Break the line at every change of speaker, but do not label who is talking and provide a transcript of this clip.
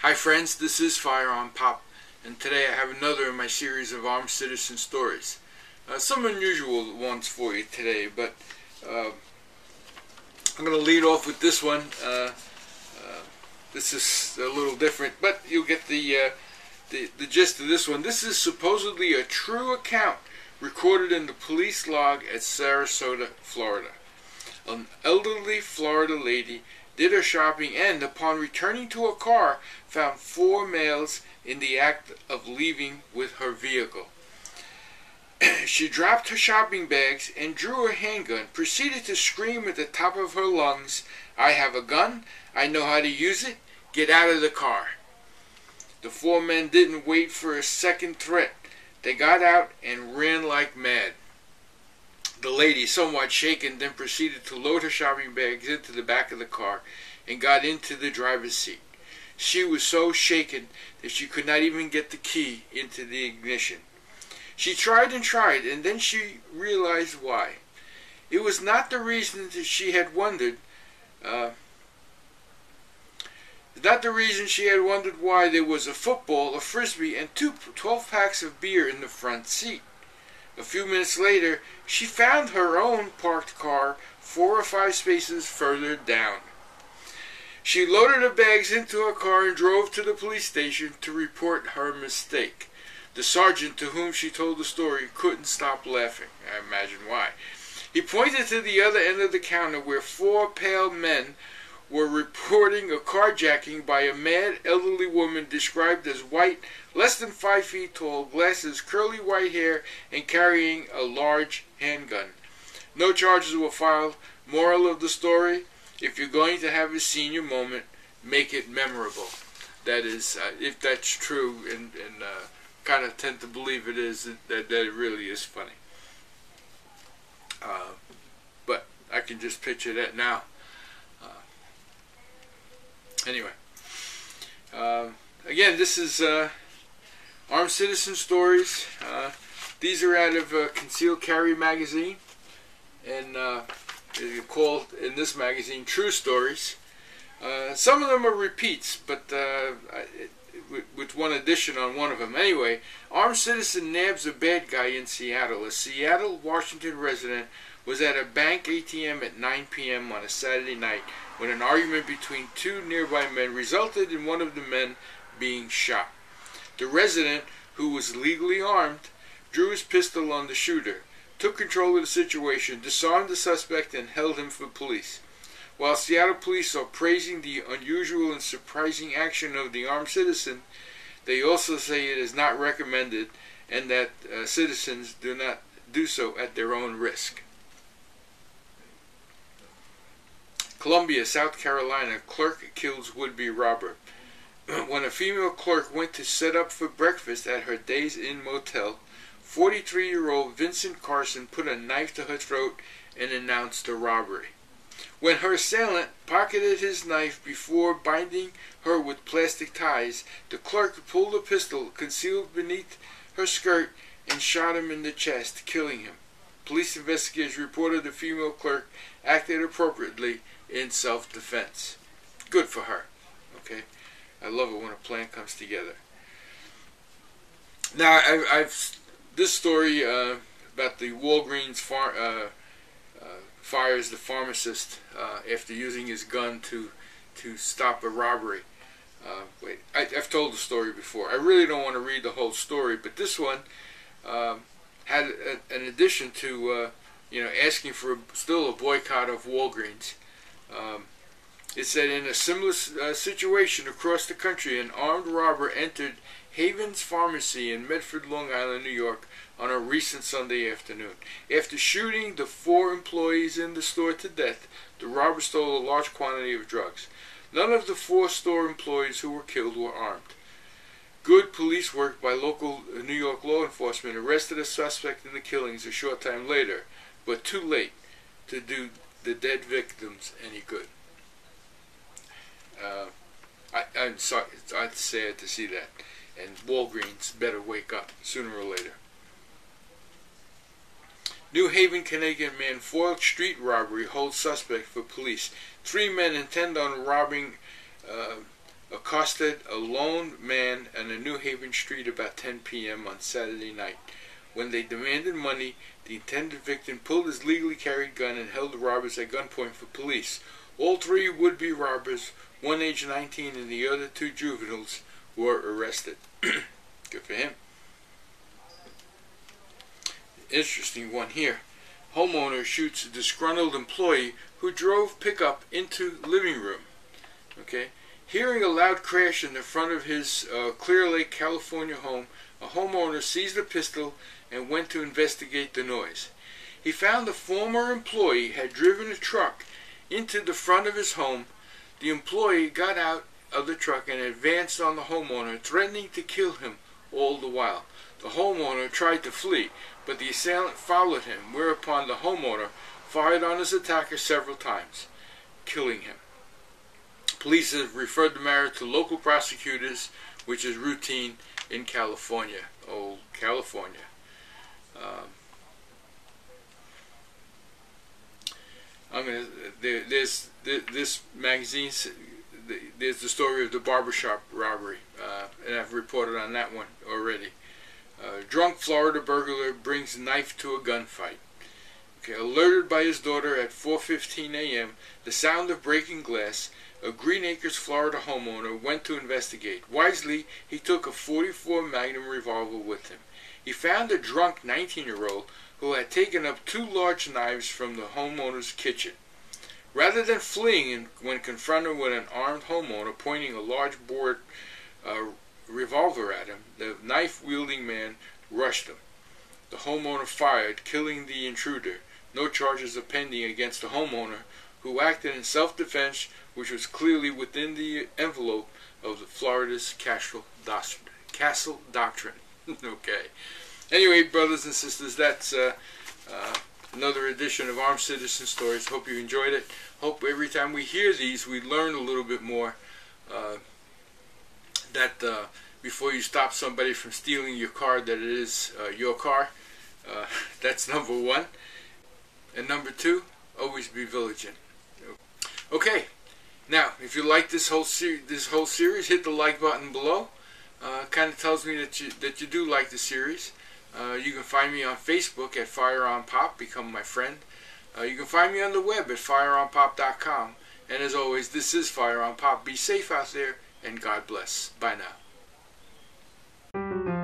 Hi friends, this is FirearmPop, and today I have another in my series of armed citizen stories. Some unusual ones for you today, but I'm going to lead off with this one. This is a little different, but you'll get the gist of this one. This is supposedly a true account recorded in the police log at Sarasota, Florida. An elderly Florida lady did her shopping and, upon returning to her car, found 4 males in the act of leaving with her vehicle. She dropped her shopping bags and drew her handgun, proceeded to scream at the top of her lungs, "I have a gun, I know how to use it, get out of the car." The 4 men didn't wait for a second threat. They got out and ran like mad. The lady, somewhat shaken, then proceeded to load her shopping bags into the back of the car and got into the driver's seat. She was so shaken that she could not even get the key into the ignition. She tried and tried, and then she realized why. It was not the reason that she had wondered. Not the reason she had wondered why there was a football, a frisbee, and 2 12-packs of beer in the front seat. A few minutes later, she found her own parked car 4 or 5 spaces further down. She loaded her bags into her car and drove to the police station to report her mistake. The sergeant to whom she told the story couldn't stop laughing. I imagine why. He pointed to the other end of the counter where 4 pale men were reporting a carjacking by a mad elderly woman described as white, less than 5 feet tall, glasses, curly white hair, and carrying a large handgun. No charges were filed. Moral of the story: if you're going to have a senior moment, make it memorable. That is, if that's true, and kind of tend to believe it is, that it really is funny. But I can just picture that now. Anyway, again, this is Armed Citizen Stories. These are out of Concealed Carry magazine, and they're called, in this magazine, True Stories. Some of them are repeats, but with one addition on one of them. Anyway, armed citizen nabs a bad guy in Seattle. A Seattle, Washington resident was at a bank ATM at 9 p.m. on a Saturday night when an argument between 2 nearby men resulted in one of the men being shot. The resident, who was legally armed, drew his pistol on the shooter, took control of the situation, disarmed the suspect, and held him for police. While Seattle police are praising the unusual and surprising action of the armed citizen, they also say it is not recommended and that citizens do not do so at their own risk. Columbia, South Carolina, clerk kills would-be robber. When a female clerk went to set up for breakfast at her Days Inn motel, 43-year-old Vincent Carson put a knife to her throat and announced a robbery. When her assailant pocketed his knife before binding her with plastic ties, the clerk pulled a pistol concealed beneath her skirt and shot him in the chest, killing him. Police investigators reported the female clerk acted appropriately in self-defense. Good for her. Okay, I love it when a plan comes together. Now, I've this story about the Walgreens fires the pharmacist after using his gun to stop a robbery. I've told the story before. I really don't want to read the whole story, but this one had an addition to asking for still a boycott of Walgreens. It said, in a similar situation across the country, an armed robber entered Haven's Pharmacy in Medford, Long Island, New York, on a recent Sunday afternoon. After shooting the 4 employees in the store to death, the robber stole a large quantity of drugs. None of the 4 store employees who were killed were armed. Good police work by local New York law enforcement arrested a suspect in the killings a short time later, but too late to do the dead victims any good. I'm sorry, it's sad to see that, and Walgreens better wake up sooner or later. New Haven, Connecticut man foiled street robbery, holds suspect for police. 3 men intend on robbing a accosted a lone man on a New Haven street about 10 p.m. on Saturday night. When they demanded money, the intended victim pulled his legally carried gun and held the robbers at gunpoint for police. All three would-be robbers, one age 19 and the other two juveniles, were arrested. Good for him. Interesting one here. Homeowner shoots a disgruntled employee who drove pickup into living room. Okay. Hearing a loud crash in the front of his Clear Lake, California home, a homeowner seized a pistol and went to investigate the noise. He found the former employee had driven a truck into the front of his home. The employee got out of the truck and advanced on the homeowner, threatening to kill him all the while. The homeowner tried to flee, but the assailant followed him, whereupon the homeowner fired on his attacker several times, killing him. Police have referred the matter to local prosecutors, which is routine in California. Oh, California. There's this magazine. There's the story of the barbershop robbery, and I've reported on that one already. Drunk Florida burglar brings knife to a gunfight. Okay, alerted by his daughter at 4:15 a.m., the sound of breaking glass, a Green Acres, Florida homeowner went to investigate. Wisely, he took a .44 Magnum revolver with him. He found a drunk 19-year-old who had taken up two large knives from the homeowner's kitchen. Rather than fleeing when confronted with an armed homeowner pointing a large bored revolver at him, the knife-wielding man rushed him. The homeowner fired, killing the intruder. No charges are pending against the homeowner, who acted in self-defense, which was clearly within the envelope of the Florida's Castle Doctrine. Okay. Anyway, brothers and sisters, that's another edition of Armed Citizen Stories. Hope you enjoyed it. Hope every time we hear these, we learn a little bit more. That before you stop somebody from stealing your car, that it is your car. That's number one. And number two, always be vigilant. Okay. Now, if you like this whole series, hit the like button below. Kind of tells me that you do like the series. You can find me on Facebook at FirearmPop. Become my friend. You can find me on the web at FirearmPop.com. And as always, this is FirearmPop. Be safe out there, and God bless. Bye now.